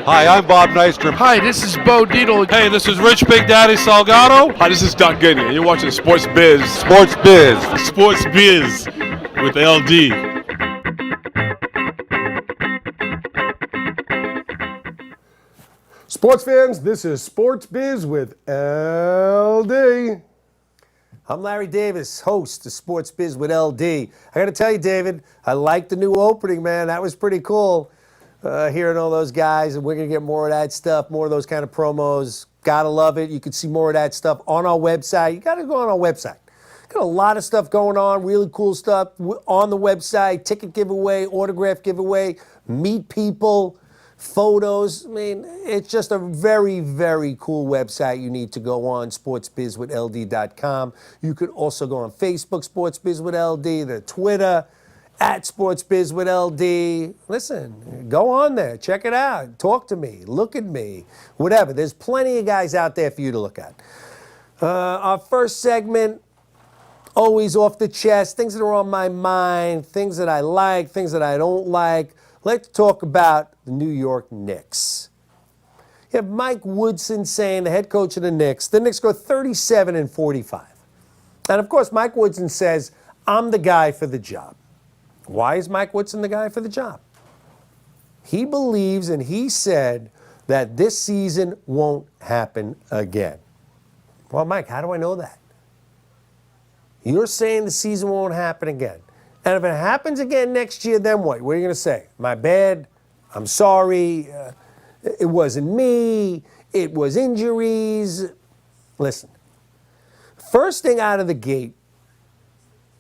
Hi, I'm Bob Nystrom. Hi, this is Bo Dietl. Hey, this is Rich Big Daddy Salgado. Hi, this is Doc Gidney, and you're watching Sports Biz. Sports Biz. Sports Biz with LD. Sports fans, this is Sports Biz with LD. I'm Larry Davis, host of Sports Biz with LD. I got to tell you, David, I like the new opening, man. That was pretty cool. Hearing all those guys, and we're going to get more of that stuff, more of those kind of promos. Gotta love it. You can see more of that stuff on our website. You got to go on our website. Got a lot of stuff going on, really cool stuff on the website. Ticket giveaway, autograph giveaway, meet people, photos. I mean, it's just a very, very cool website you need to go on, sportsbizwithld.com. You could also go on Facebook, Sports Biz with LD, the Twitter, at Sports Biz with LD. Listen, go on there, check it out, talk to me, look at me, whatever. There's plenty of guys out there for you to look at. Our first segment, always off the chest, things that are on my mind, things that I like, things that I don't like. Let's talk about the New York Knicks. You have Mike Woodson saying, the head coach of the Knicks go 37-45. And of course, Mike Woodson says, I'm the guy for the job. Why is Mike Woodson the guy for the job? He believes, and he said, that this season won't happen again. Well, Mike, how do I know that? You're saying the season won't happen again. And if it happens again next year, then what? What are you going to say? My bad. I'm sorry. It wasn't me. It was injuries. Listen, first thing out of the gate,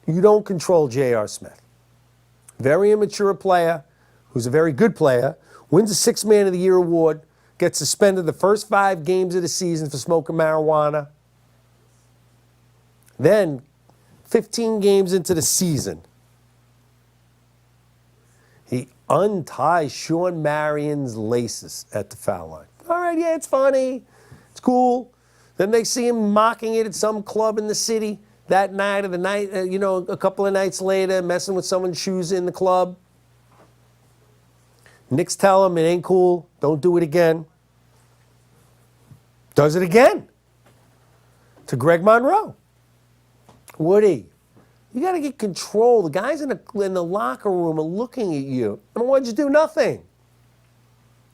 you don't control J.R. Smith. Very immature player, who's a very good player, wins a Sixth Man of the Year award, gets suspended the first 5 games of the season for smoking marijuana. Then, 15 games into the season, he unties Sean Marion's laces at the foul line. All right, yeah, it's funny. It's cool. Then they see him mocking it at some club in the city that night or the night, a couple of nights later, messing with someone's shoes in the club. Knicks tell him it ain't cool. Don't do it again. Does it again to Greg Monroe. Woody, you got to get control. The guys in the locker room are looking at you. And what'd you do? Nothing.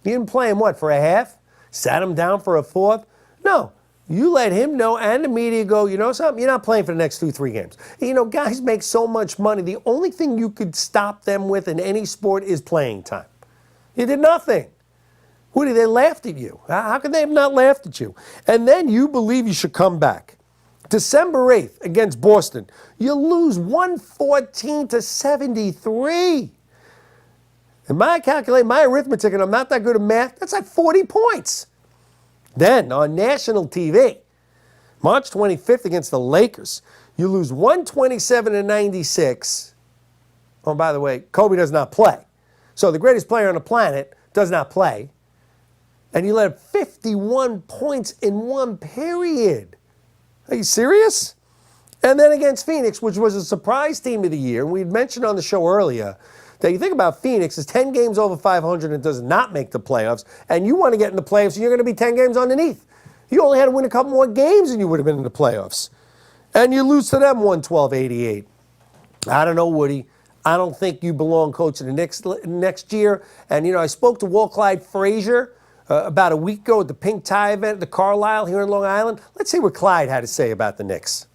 You didn't play him, what, for a half? Sat him down for a fourth? No. You let him know and the media go, you know something? You're not playing for the next 2-3 games. You know, guys make so much money. The only thing you could stop them with in any sport is playing time. You did nothing. Woody, they laughed at you. How could they have not laughed at you? And then you believe you should come back. December 8th against Boston, you lose 114-73. And my arithmetic, and I'm not that good at math, that's like 40 points. Then, on national TV, March 25th against the Lakers, you lose 127-96. Oh, by the way, Kobe does not play. So the greatest player on the planet does not play. And you let up 51 points in one period. Are you serious? And then against Phoenix, which was a surprise team of the year, and we had mentioned on the show earlier, that you think about Phoenix is 10 games over 500 and does not make the playoffs, and you want to get in the playoffs, and you're going to be 10 games underneath. You only had to win a couple more games and you would have been in the playoffs. And you lose to them 112-88. I don't know, Woody. I don't think you belong coaching the next year. And, I spoke to Walt Clyde Frazier about a week ago at the Pink Tie event at the Carlisle here in Long Island. Let's see what Clyde had to say about the Knicks.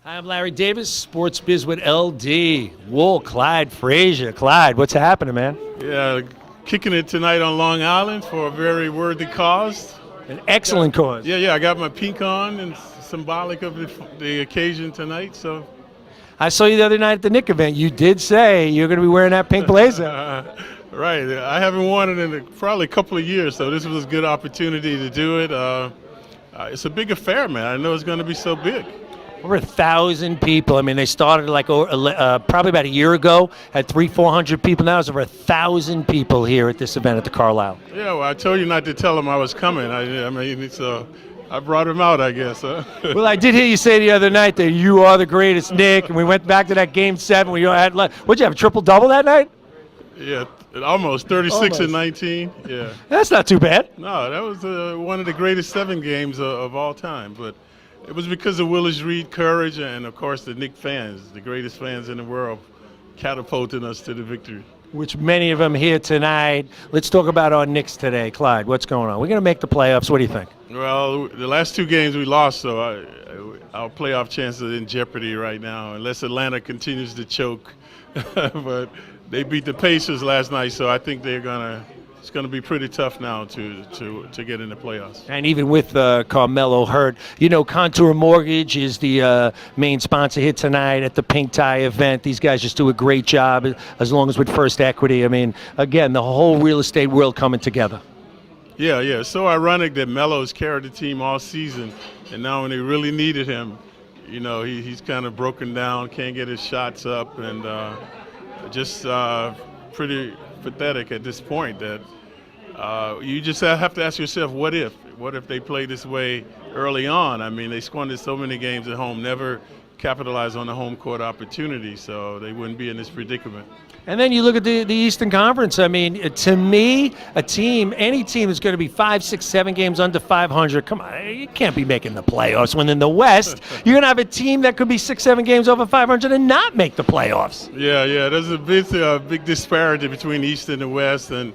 Hi, I'm Larry Davis, Sports Biz with LD. Whoa, Clyde Frazier. Clyde, what's happening, man? Yeah, kicking it tonight on Long Island for a very worthy cause. An excellent cause. Yeah, I got my pink on and symbolic of the occasion tonight, so. I saw you the other night at the Knick event. You did say you're going to be wearing that pink blazer. Right. I haven't worn it in probably a couple of years, so this was a good opportunity to do it. It's a big affair, man. I know it's going to be so big. Over 1,000 people. I mean, they started probably about a year ago, had 300-400 people. Now there's over 1,000 people here at this event at the Carlisle. Yeah, well, I told you not to tell them I was coming. I mean, it's I brought him out, I guess, huh? Well, I did hear you say the other night that you are the greatest, Nick, and we went back to that Game 7 where you had, what'd you have, a triple-double that night? Yeah, almost 36 and 19. Yeah. That's not too bad. No, that was one of the greatest 7 games of all time. But it was because of Willis Reed courage and, of course, the Knicks fans, the greatest fans in the world, catapulting us to the victory. Which many of them here tonight. Let's talk about our Knicks today. Clyde, what's going on? We're going to make the playoffs. What do you think? Well, the last 2 games we lost, so our playoff chances are in jeopardy right now, unless Atlanta continues to choke. But they beat the Pacers last night, so I think it's gonna be pretty tough now to get in the playoffs. And even with Carmelo hurt, Contour Mortgage is the main sponsor here tonight at the Pink Tie event. These guys just do a great job, as long as with First Equity. I mean, again, the whole real estate world coming together. Yeah. It's so ironic that Melo's carried the team all season, and now when they really needed him, he's kind of broken down, can't get his shots up, and just pretty pathetic at this point that you just have to ask yourself, what if they play this way early on? I mean, they squandered so many games at home, never capitalized on the home court opportunity, so they wouldn't be in this predicament. And then you look at the Eastern Conference. I mean, to me, any team is going to be 5, 6, 7 games under 500. Come on, you can't be making the playoffs. When in the West, you're going to have a team that could be 6, 7 games over 500 and not make the playoffs. Yeah. There's a big disparity between the East and the West, and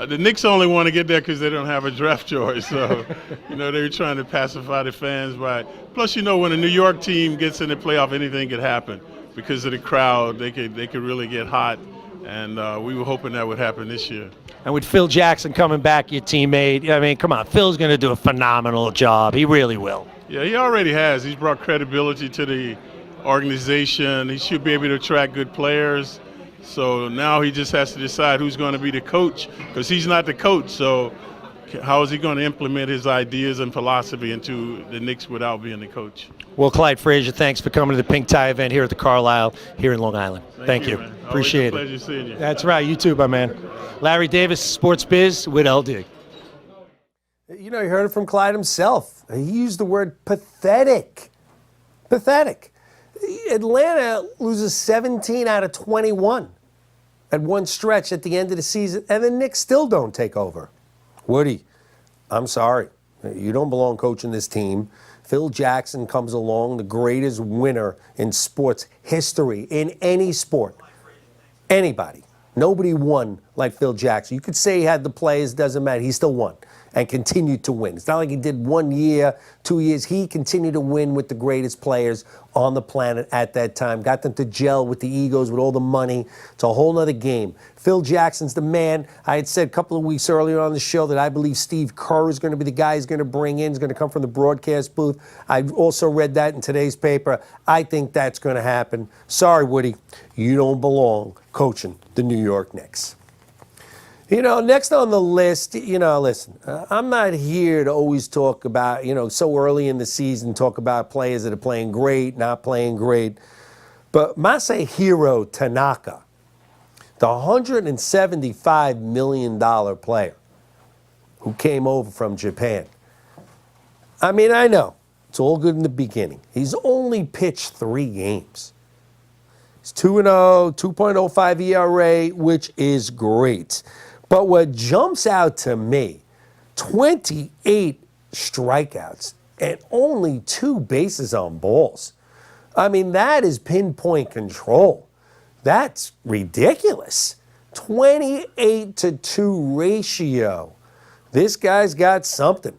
the Knicks only want to get there because they don't have a draft choice. So, they were trying to pacify the fans by. Plus, when a New York team gets in the playoff, anything could happen. Because of the crowd, they could really get hot, and we were hoping that would happen this year. And with Phil Jackson coming back, your teammate, I mean, come on, Phil's going to do a phenomenal job. He really will. Yeah, he already has. He's brought credibility to the organization. He should be able to attract good players. So now he just has to decide who's going to be the coach, because he's not the coach. So how is he going to implement his ideas and philosophy into the Knicks without being the coach? Well, Clyde Frazier, thanks for coming to the Pink Tie event here at the Carlisle here in Long Island. Thank you. Appreciate it. Pleasure seeing you. That's right. You too, my man. Larry Davis, Sports Biz with LD. You heard it from Clyde himself. He used the word pathetic. Pathetic. Atlanta loses 17 out of 21 at one stretch at the end of the season, and the Knicks still don't take over. Woody, I'm sorry. You don't belong coaching this team. Phil Jackson comes along, the greatest winner in sports history, in any sport. Anybody. Nobody won like Phil Jackson. You could say he had the players, doesn't matter. He still won and continued to win. It's not like he did 1 year, 2 years. He continued to win with the greatest players on the planet at that time. Got them to gel with the egos, with all the money. It's a whole nother game. Phil Jackson's the man. I had said a couple of weeks earlier on the show that I believe Steve Kerr is going to be the guy he's going to bring in. He's going to come from the broadcast booth. I also read that in today's paper. I think that's going to happen. Sorry, Woody. You don't belong coaching the New York Knicks. Next on the list, listen, I'm not here to always talk about, so early in the season, talk about players that are playing great, not playing great. But Masahiro Tanaka, the $175 million player who came over from Japan. I mean, I know it's all good in the beginning. He's only pitched 3 games. He's 2-0, 2.05 ERA, which is great. But what jumps out to me, 28 strikeouts and only 2 bases on balls. I mean, that is pinpoint control. That's ridiculous. 28-2 ratio. This guy's got something.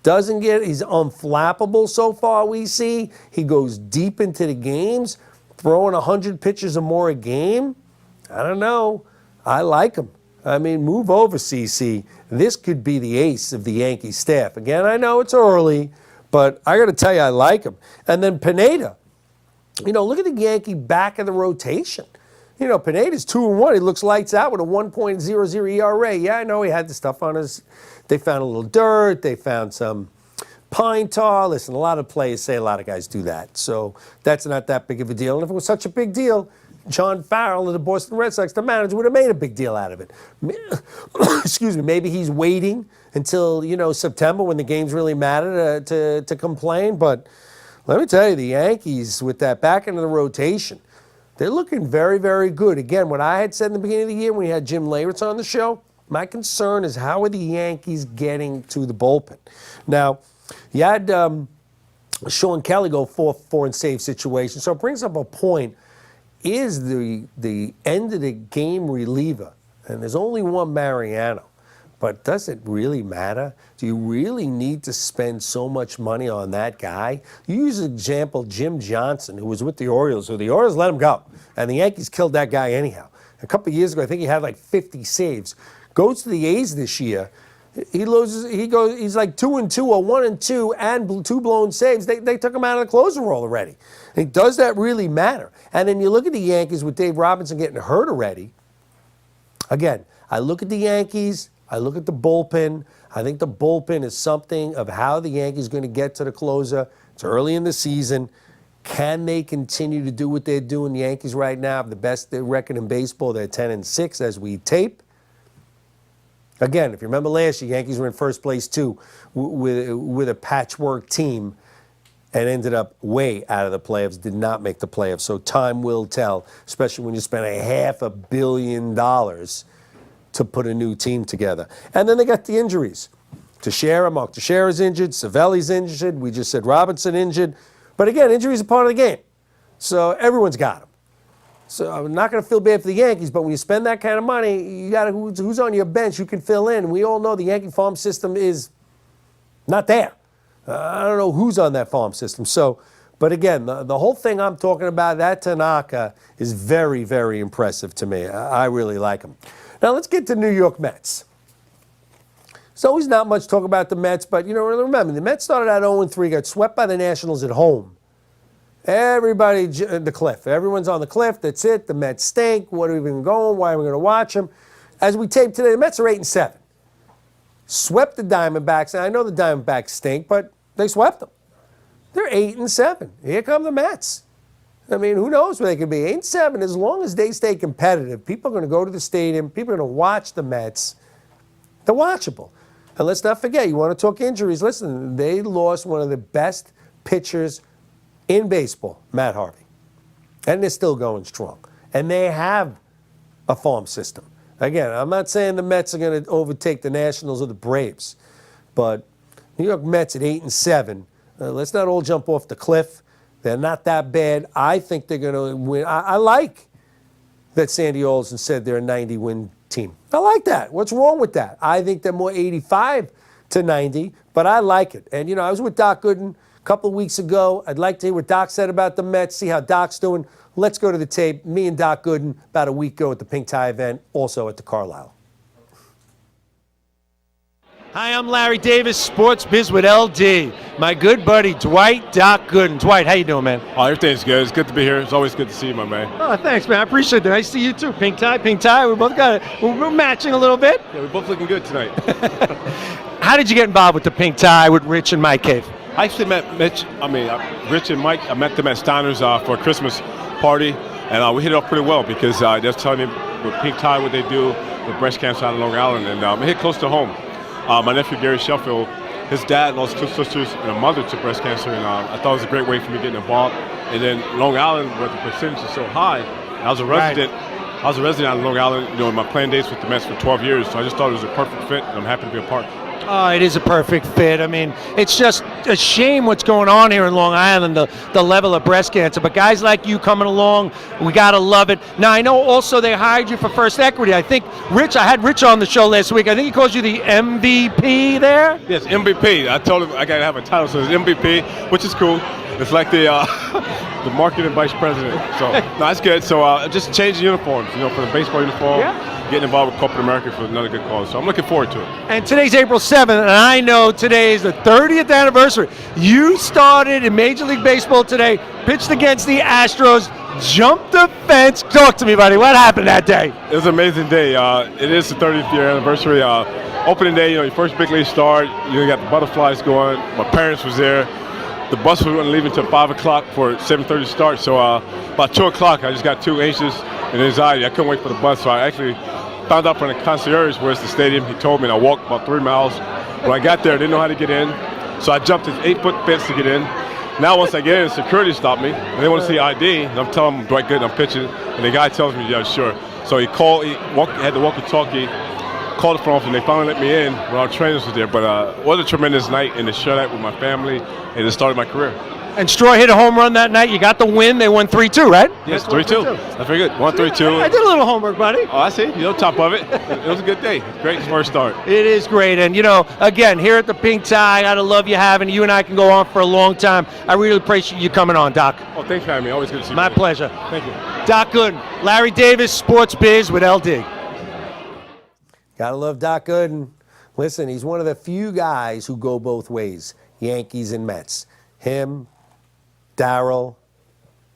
He's unflappable so far, we see. He goes deep into the games, throwing 100 pitches or more a game. I don't know. I like him. I mean, move over, CC. This could be the ace of the Yankee staff. Again, I know it's early, but I got to tell you, I like him. And then Pineda. Look at the Yankee back of the rotation. Pineda's 2-1. He looks lights out with a 1.00 ERA. Yeah, I know he had the stuff on his. They found a little dirt. They found some pine tar. Listen, a lot of players say a lot of guys do that. So that's not that big of a deal. And if it was such a big deal, John Farrell of the Boston Red Sox, the manager, would have made a big deal out of it. Excuse me. Maybe he's waiting until, September when the games really matter to complain. But let me tell you, the Yankees, with that back end of the rotation, they're looking very, very good. Again, what I had said in the beginning of the year when we had Jim Leyritz on the show, my concern is how are the Yankees getting to the bullpen? Now, you had Sean Kelly go 4-4 in save situation, so it brings up a point. Is the end of the game reliever, and there's only one Mariano, but does it really matter? Do you really need to spend so much money on that guy? You use an example, Jim Johnson, who was with the Orioles, so the Orioles let him go, and the Yankees killed that guy anyhow. A couple of years ago, I think he had like 50 saves. Goes to the A's this year. He's like 2-2 or 1-2 and 2 blown saves. They took him out of the closer role already. And does that really matter? And then you look at the Yankees with Dave Robinson getting hurt already. Again, I look at the Yankees. I look at the bullpen. I think the bullpen is something of how the Yankees are going to get to the closer. It's early in the season. Can they continue to do what they're doing? The Yankees right now have the best record in baseball. They're 10-6 as we tape. Again, if you remember last year, Yankees were in first place too with a patchwork team and ended up way out of the playoffs, did not make the playoffs. So time will tell, especially when you spend $500 million to put a new team together. And then they got the injuries. Mark Teixeira's injured, Savelli's injured. We just said Robinson injured. But again, injuries are part of the game. So everyone's got them. So I'm not going to feel bad for the Yankees, but when you spend that kind of money, you got who's on your bench who can fill in. We all know the Yankee farm system is not there. I don't know who's on that farm system. So, but again, the whole thing I'm talking about, that Tanaka is very, very impressive to me. I really like him. Now let's get to New York Mets. There's always not much talk about the Mets, but remember, the Mets started out 0-3, got swept by the Nationals at home. Everybody, the cliff. Everyone's on the cliff. That's it. The Mets stink. What are we even going? Why are we going to watch them? As we tape today, the Mets are 8-7. Swept the Diamondbacks. And I know the Diamondbacks stink, but they swept them. They're 8-7. Here come the Mets. I mean, who knows where they could be? 8-7. As long as they stay competitive, people are going to go to the stadium. People are going to watch the Mets. They're watchable. And let's not forget, you want to talk injuries. Listen, they lost one of the best pitchers in baseball, Matt Harvey. And they're still going strong. And they have a farm system. Again, I'm not saying the Mets are going to overtake the Nationals or the Braves, but New York Mets at 8-7. Let's not all jump off the cliff. They're not that bad. I think they're going to win. I like that Sandy Olsen said they're a 90-win team. I like that. What's wrong with that? I think they're more 85-90, but I like it. And, I was with Doc Gooden a couple of weeks ago. I'd like to hear what Doc said about the Mets, see how Doc's doing. Let's go to the tape. Me and Doc Gooden about a week ago at the Pink Tie event, also at the Carlisle. Hi, I'm Larry Davis, Sports Biz with LD. My good buddy, Dwight Doc Gooden. Dwight, how you doing, man? Oh, everything's good. It's good to be here. It's always good to see you, my man. Oh, thanks, man. I appreciate that. Nice to see you, too. Pink tie. We both got it. We're matching a little bit. Yeah, we're both looking good tonight. How did you get involved with the Pink Tie with Rich and Mike Cave? I actually met Rich and Mike. I met them at Steiner's for a Christmas party, and we hit it off pretty well because they're telling me with Pink Tie what they do with breast cancer out of Long Island, and it hit close to home. My nephew Gary Sheffield, his dad lost 2 sisters and a mother to breast cancer, and I thought it was a great way for me getting involved. And then Long Island, where the percentage is so high, I was a resident. Right. I was a resident out of Long Island, doing my playing dates with the Mets for 12 years, so I just thought it was a perfect fit, and I'm happy to be a part. Oh, it is a perfect fit. I mean, it's just a shame what's going on here in Long Island, the level of breast cancer. But guys like you coming along, we got to love it. Now, I know also they hired you for First Equity. I think I had Rich on the show last week. I think he calls you the MVP there? Yes, MVP. I told him I got to have a title, so it's MVP, which is cool. It's like the marketing vice president. So, no, that's good. So just changing uniforms, for the baseball uniform. Yeah. Getting involved with corporate America for another good cause. So I'm looking forward to it. And today's April 7th, and I know today is the 30th anniversary. You started in Major League Baseball today, pitched against the Astros, jumped the fence. Talk to me, buddy. What happened that day? It was an amazing day. It is the 30th year anniversary. Opening day, your first big league start. You got the butterflies going. My parents was there. the bus was leaving until 5 o'clock for 7:30 start. So about 2 o'clock, I just got too anxious and anxiety. I couldn't wait for the bus, so I actually found out from the concierge where's the stadium. He told me, and I walked about 3 miles. When I got there, I didn't know how to get in, so I jumped this 8-foot fence to get in. Now once I get in, security stopped me, and they want to see ID, and I'm telling them, do I good, I'm pitching, and the guy tells me, yeah, sure. So he had the walkie-talkie, called the front office, and they finally let me in when our trainers was there. But it was a tremendous night in the shutout with my family, and it started my career. And Stroy hit a home run that night. You got the win. They won 3-2, right? Yes, 3-2. That's very good. 1-3-2. I did a little homework, buddy. Oh, I see. You're on top of it. It was a good day. Great first start. It is great. And, you know, again, here at the Pink Tie, I gotta love you having you, and I can go on for a long time. I really appreciate you coming on, Doc. Oh, thanks for having me. Always good to see you. My pleasure. Thank you. Doc Gooden, Larry Davis, Sports Biz with LD. Gotta love Doc Gooden. Listen, he's one of the few guys who go both ways, Yankees and Mets. Him, Darryl,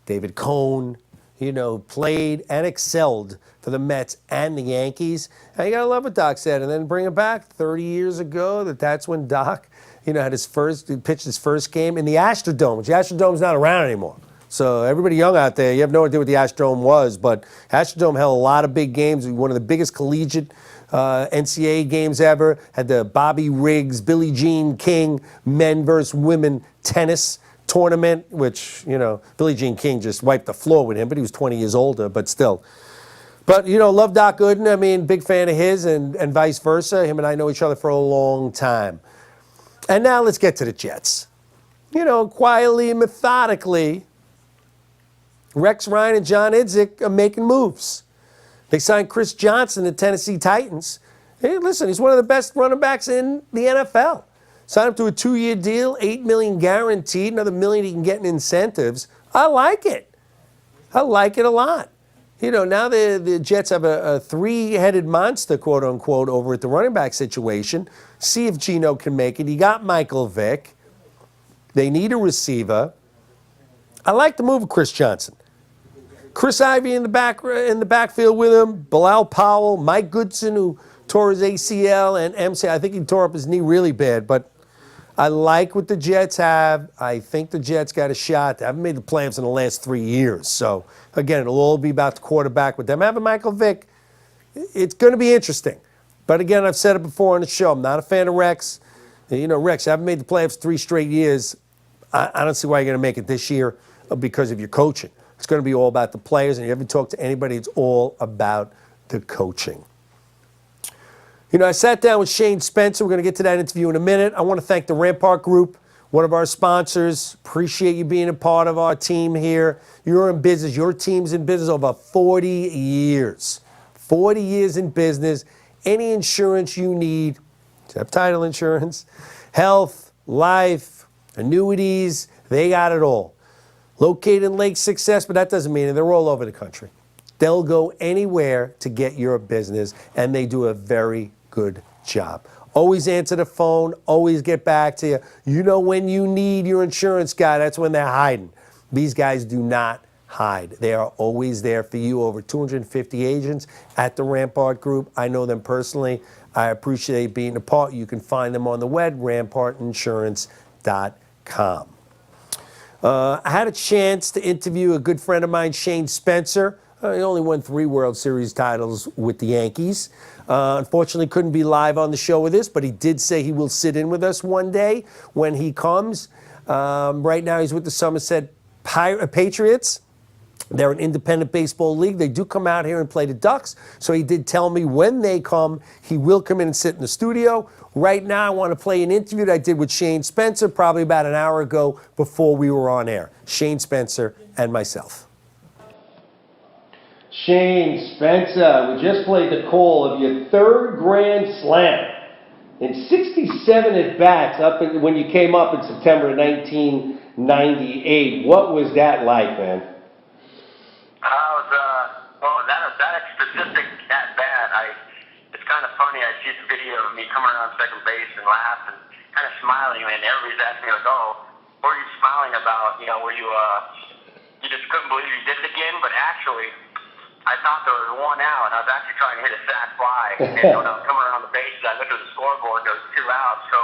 David Cohn, you know, played and excelled for the Mets and the Yankees. And you gotta love what Doc said. And then bring it back 30 years ago, that's when Doc, you know, pitched his first game in the Astrodome. The Astrodome's not around anymore. So everybody young out there, you have no idea what the Astrodome was, but Astrodome held a lot of big games. One of the biggest collegiate NCAA games ever. Had the Bobby Riggs, Billie Jean King men versus women tennis tournament, which, you know, Billie Jean King just wiped the floor with him, but he was 20 years older, but still. But, you know, love Doc Gooden. I mean, big fan of his and vice versa. Him and I know each other for a long time. And now let's get to the Jets. You know, quietly and methodically, Rex Ryan and John Idzik are making moves. They signed Chris Johnson, the Tennessee Titans. Hey, listen, he's one of the best running backs in the NFL. Signed him to a 2-year deal, $8 million guaranteed, another $1 million he can get in incentives. I like it. I like it a lot. You know, now the Jets have a 3-headed monster, quote unquote, over at the running back situation. See if Geno can make it. You got Michael Vick. They need a receiver. I like the move of Chris Johnson. Chris Ivey in the backfield with him. Bilal Powell, Mike Goodson, who tore his ACL, and MC. I think he tore up his knee really bad, but I like what the Jets have. I think the Jets got a shot. They haven't made the playoffs in the last 3 years. So, again, it'll all be about the quarterback. With them having Michael Vick, it's going to be interesting. But, again, I've said it before on the show. I'm not a fan of Rex. You know, Rex, I haven't made the playoffs 3 straight years. I don't see why you're going to make it this year because of your coaching. It's going to be all about the players, and you haven't talked to anybody. It's all about the coaching. You know, I sat down with Shane Spencer. We're going to get to that interview in a minute. I want to thank the Rampart Group, one of our sponsors. Appreciate you being a part of our team here. You're in business. Your team's in business over 40 years. 40 years in business. Any insurance you need, except title insurance, health, life, annuities, they got it all. Located in Lake Success, but that doesn't mean it. They're all over the country. They'll go anywhere to get your business, and they do a very good job. Always answer the phone, always get back to you. You know when you need your insurance guy, that's when they're hiding. These guys do not hide. They are always there for you. Over 250 agents at the Rampart Group. I know them personally. I appreciate being a part. You can find them on the web, rampartinsurance.com. I had a chance to interview a good friend of mine, Shane Spencer. He only won 3 World Series titles with the Yankees. Unfortunately, couldn't be live on the show with us, but he did say he will sit in with us one day when he comes. Right now, he's with the Somerset Patriots. They're an independent baseball league. They do come out here and play the Ducks. So he did tell me when they come, he will come in and sit in the studio. Right now, I want to play an interview that I did with Shane Spencer probably about an hour ago before we were on air. Shane Spencer and myself. Shane Spencer, we just played the call of your 3rd Grand Slam. In 67 at-bats when you came up in September of 1998. What was that like, man? That specific at-bat, it's kind of funny. I see the video of me coming around second base and laugh and kind of smiling, and everybody's asking me, like, oh, what are you smiling about? You know, were you just couldn't believe you did it again? But actually, I thought there was 1 out, and I was actually trying to hit a sac fly. And when I was coming around the bases, I looked at the scoreboard, there was 2 outs. So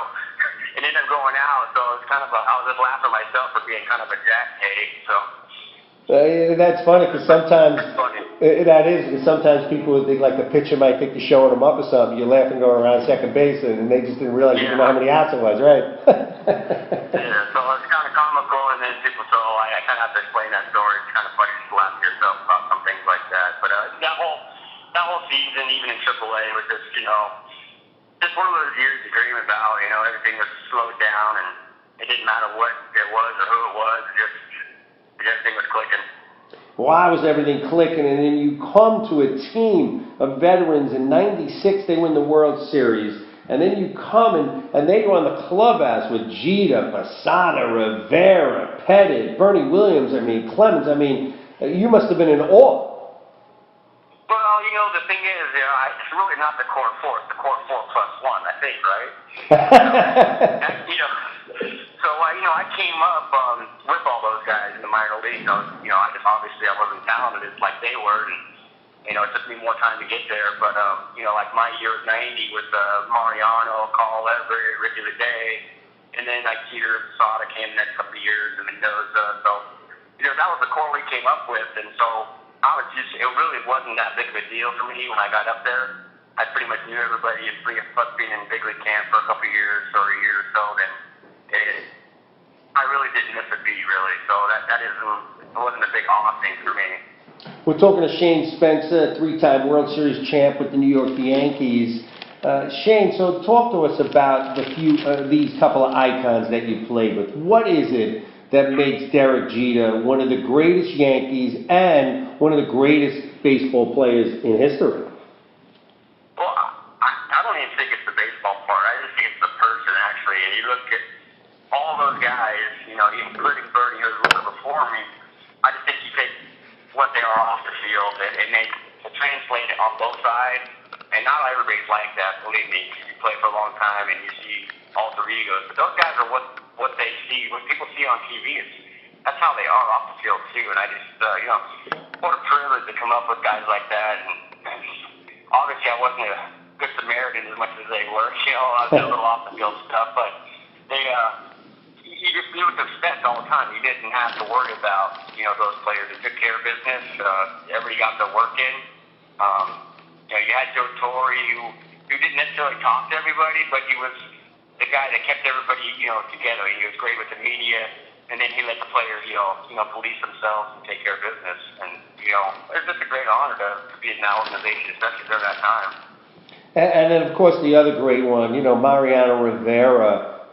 it ended up going out. So it's kind of I was just laughing at myself for being kind of a jackass. So. That's funny because sometimes That's funny. that is because sometimes people would think like the pitcher might think you're showing them up or something. You're laughing going around second base and they just didn't realize you didn't know how many outs it was, right? Yeah, so it's kind of comical, and then people, so I kind of have to explain that story. It's kind of funny to laugh at yourself about some things like that. But that whole season, even in AAA, was just just one of those years you dream about. Everything was slowed down, and it didn't matter what it was or who it was. Just everything was clicking. Why was everything clicking? And then you come to a team of veterans. In '96, they win the World Series. And then you come and they go on the clubhouse with Jeter, Posada, Rivera, Pettit, Bernie Williams, Clemens. You must have been in awe. Well, the thing is, it's really not the core four. It's the core 4+1, I think, right? So, I came up with all those guys in the minor leagues. I just obviously I wasn't talented like they were, and it took me more time to get there. But like my year of '90 with Mariano, Carl Everett, Ricky Leday, and then like Jeter, Posada came the next couple of years, and Mendoza. So that was the core we came up with, and so it really wasn't that big of a deal for me when I got up there. I pretty much knew everybody, and plus being in big league camp for a couple of years or a year or so, then I really didn't miss a beat, really. So it wasn't a big awe thing for me. We're talking to Shane Spencer, three-time World Series champ with the New York Yankees. Shane, so talk to us about these couple of icons that you played with. What is it that makes Derek Jeter one of the greatest Yankees and one of the greatest baseball players in history? Well, I don't even think it's the baseball part. I just think it's the person, actually. And you look at all those guys, including Bernie, who was a little bit before me, I just think you take what they are off the field and they translate it on both sides. And not everybody's like that, believe me. You play for a long time and you see alter egos. But those guys are what they see, what people see on TV. That's how they are off the field, too. And I just, what a privilege to come up with guys like that. And obviously, I wasn't a good Samaritan as much as they were. I was a little off the field stuff. But you just knew what to expect all the time. You didn't have to worry about, those players. They took care of business. Everybody got their work in. You had Joe Torre, who didn't necessarily talk to everybody, but he was the guy that kept everybody, together. He was great with the media, and then he let the players, police themselves and take care of business. And, it's just a great honor to be in that organization, especially during that time. And then, of course, the other great one, Mariano Rivera,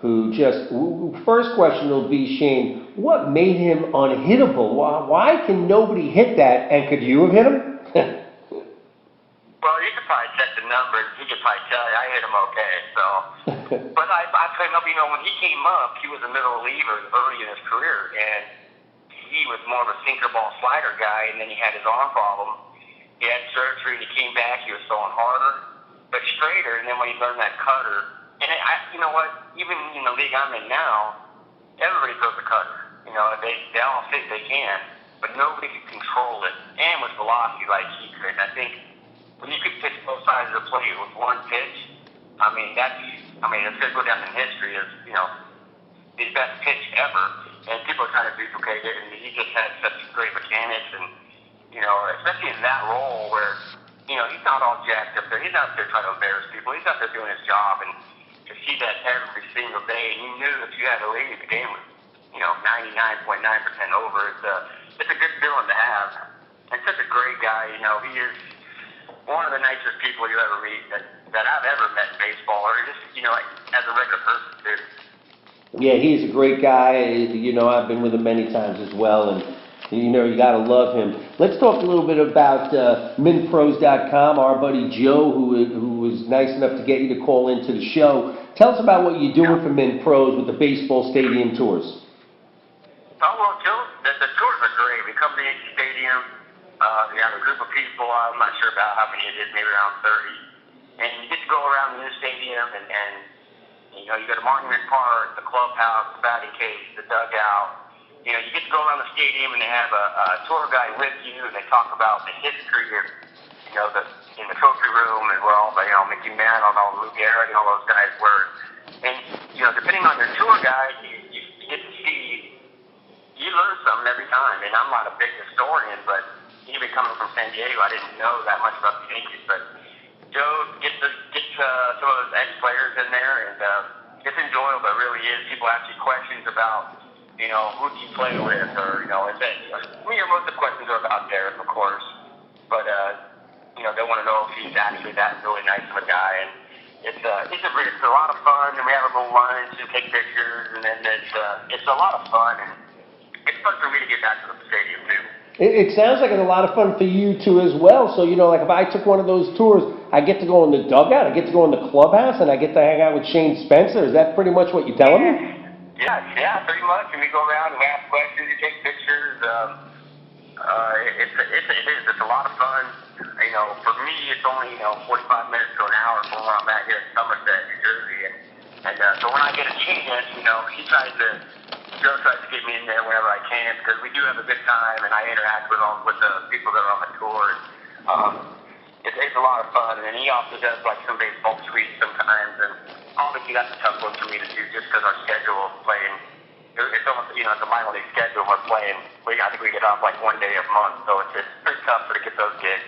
first question will be, Shane, what made him unhittable? Why can nobody hit that, and could you have hit him? Well, you could probably check the numbers. He could probably tell you I hit him okay. So, but I couldn't help when he came up, he was a middle reliever early in his career, and he was more of a sinker ball slider guy. And then he had his arm problem. He had surgery, and he came back. He was throwing harder, but straighter. And then when he learned that cutter, and you know what? Even in the league I'm in now, everybody throws a cutter. They all think they can, but nobody can control it. And with velocity like he could, I think. When you could pitch both sides of the plate with one pitch, it's going to go down in history as, his best pitch ever. And people are trying to duplicate it, and he just had such great mechanics, and, especially in that role where, he's not all jacked up there. He's out there trying to embarrass people. He's out there doing his job, and to see that every single day, and you knew if you had a lead, the game was, 99.9% over. It's a good feeling to have. And such a great guy, he is one of the nicest people you ever meet that I've ever met in baseball, or just, as a regular person, too. Yeah, he's a great guy. I've been with him many times as well, and, you got to love him. Let's talk a little bit about minpros.com. Our buddy Joe, who was nice enough to get you to call into the show. Tell us about what you're doing for MinPros with the baseball stadium tours. Oh, well, Joe, the tours are great. We come to Yankee Stadium. We have a group of people, I'm not sure about how many it is, maybe around 30. And you get to go around the new stadium, and you go to Monument Park, the clubhouse, the batting cage, the dugout. You get to go around the stadium, and they have a tour guide with you, and they talk about the history of, in the trophy room as well. But, Mickey Mantle and all Lou Gehrig and all those guys were, And, depending on your tour guide, you get to see, you learn something every time. And I'm not a big historian, but even coming from San Diego, I didn't know that much about the Yankees. But Joe gets some of those ex-players in there, and it's enjoyable. It really is. People ask you questions about, who do you play with, or, most of the questions are about Derek, of course. But, they want to know if he's actually that really nice of a guy. And it's a lot of fun, and we have a little lunch and take pictures, and then it's a lot of fun, and it's fun for me to get back to the stadium, too. It sounds like it's a lot of fun for you too as well. So, like if I took one of those tours, I get to go in the dugout, I get to go in the clubhouse, and I get to hang out with Shane Spencer. Is that pretty much what you're telling me? Yeah, pretty much. And we go around and we ask questions, we take pictures. It's a lot of fun. For me, it's only 45 minutes to an hour from where I'm at here in Somerset, New Jersey, and so when I get a chance, Joe tries to get me in there whenever I can, because we do have a good time, and I interact with the people that are on the tour. It's a lot of fun, and then he also does some baseball suites sometimes, and obviously that's a tough one for me to do just because our schedule of playing, it's almost, it's a minor league schedule. We're playing, I think we get off 1 day a month, so it's pretty tough to get those gigs.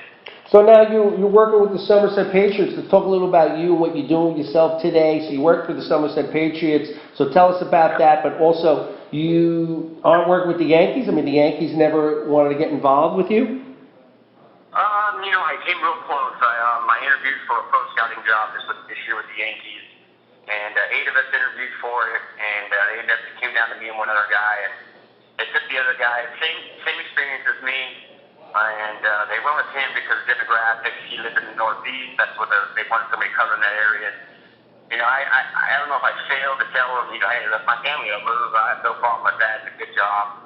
So now you're working with the Somerset Patriots. Let's talk a little about you and what you're doing with yourself today. So you work for the Somerset Patriots. So tell us about that, but also you aren't working with the Yankees. I mean, the Yankees never wanted to get involved with you? I came real close. I interviewed for a pro scouting job this year with the Yankees, and 8 of us interviewed for it, and it came down to me and one other guy, and they took the other guy, same experience as me, and they went with him because of demographics. He lived in the Northeast. That's what they wanted somebody covering that area. I don't know if I failed to tell them, hey, that's my family. I'll move. I have no problem with that. It's a good job.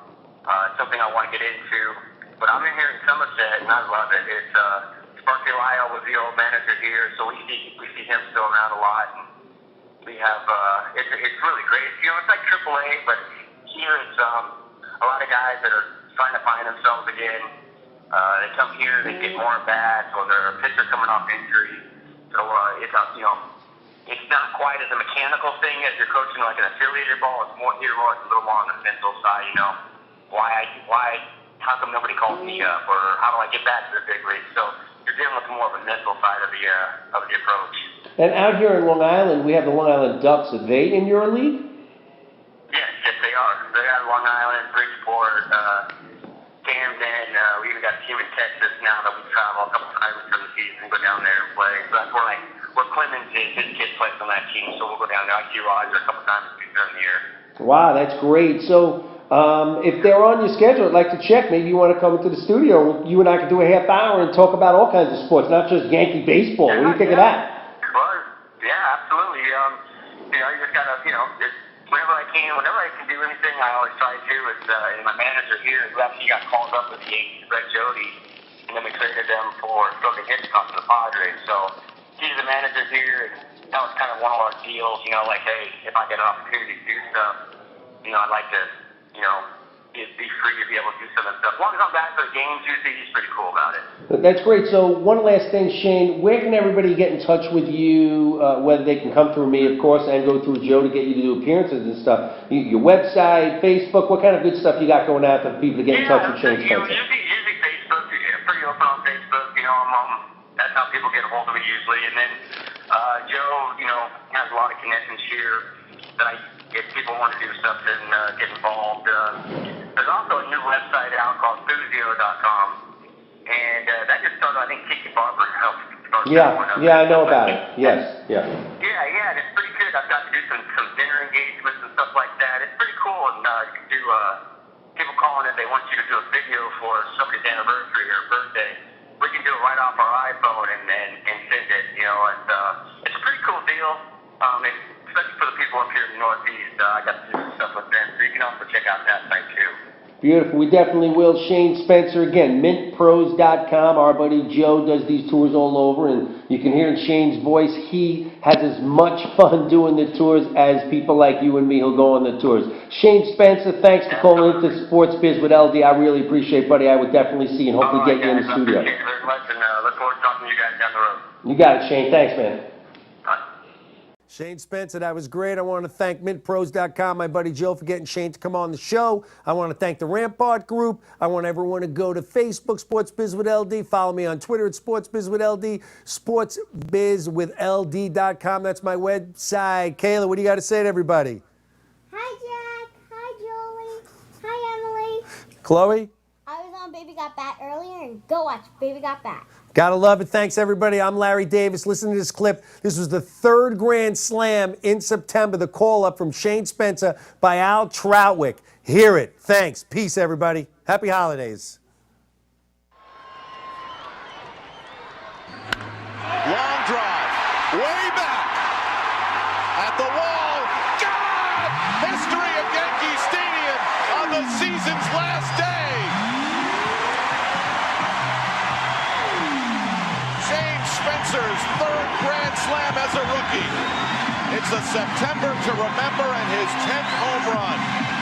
It's something I want to get into. But I'm in here in Somerset, and I love it. It's Sparky Lyle was the old manager here, so we see him still around a lot. And we have it's really great. It's like AAA, but here it's a lot of guys that are trying to find themselves again. They come here, they get more at bats, or they're a pitcher coming off injury. So it's not quite as a mechanical thing as you're coaching like an affiliated ball. It's more here, a little more on the mental side. How come nobody calls me up, or how do I get back to the big league? So you're dealing with more of a mental side of the approach. And out here in Long Island, we have the Long Island Ducks. Are they in your league? Yes, they are. They got Long Island, Bridgeport, Camden. We even got a team in Texas now that we travel a couple times during the season and go down there and play. So that's where Clemens is. His kid plays on that team, so we'll go down there. I see Roger a couple times during the year. Wow, that's great. So if they're on your schedule, I'd like to check. Maybe you want to come into the studio. You and I could do a half hour and talk about all kinds of sports, not just Yankee baseball. What do you think of that? Well, yeah, absolutely. You just gotta, whenever I can do anything, I always try to. It's and my manager here, who actually got called up with the Yankees, Brett Jody, and then we traded them for Jordan Hitchcock to the Padres. So he's the manager here, and that was kind of one of our deals. Hey, if I get an opportunity to do stuff, I'd like to. Be free to be able to do some of the stuff. As long as I'm back for the games, usually he's pretty cool about it. That's great. So one last thing, Shane, where can everybody get in touch with you, whether they can come through me, of course, and go through Joe to get you to do appearances and stuff? Your website, Facebook, what kind of good stuff you got going out for people to get in touch with Shane Spencer? Usually Facebook, pretty open on Facebook. That's how people get a hold of me usually. And then Joe, has a lot of connections here that if people want to do something, get involved. There's also a new website out called througout.com, and that just started, I think, Kiki Barber helped start. I know about it. Yes, yeah. Yeah, and it's pretty good. I've got to do some dinner engagements and stuff like that. It's pretty cool, and you can do, people calling if they want you to do a video for somebody's anniversary or birthday. We can do it right off our iPhone and send it, it's a pretty cool deal. Especially for the people up here in the Northeast, I got to do some stuff with them, so you can also check out that site too. Beautiful. We definitely will. Shane Spencer, again, mintpros.com. Our buddy Joe does these tours all over, and you can hear in Shane's voice, he has as much fun doing the tours as people like you and me who'll go on the tours. Shane Spencer, thanks for calling into Sports Biz with LD. I really appreciate it, buddy. I would definitely see you and hopefully get you in the studio. Thank you very much, and look forward to talking to you guys down the road. You got it, Shane. Thanks, man. Shane Spencer, that was great. I want to thank mintpros.com, my buddy Joe, for getting Shane to come on the show. I want to thank the Rampart Group. I want everyone to go to Facebook, Sports Biz with LD. Follow me on Twitter at Sports Biz with LD, sportsbizwithld.com. That's my website. Kayla, what do you got to say to everybody? Hi, Jack. Hi, Jolie. Hi, Emily. Chloe? I was on Baby Got Bat earlier, and go watch Baby Got Bat. Gotta love it. Thanks, everybody. I'm Larry Davis. Listen to this clip. This was the third Grand Slam in September, the call-up from Shane Spencer by Al Troutwick. Hear it. Thanks. Peace, everybody. Happy holidays. Long drive. Way back. At the wall. God! History of Yankee Stadium on the season's last day. Spencer's third Grand Slam as a rookie. It's a September to remember and his 10th home run.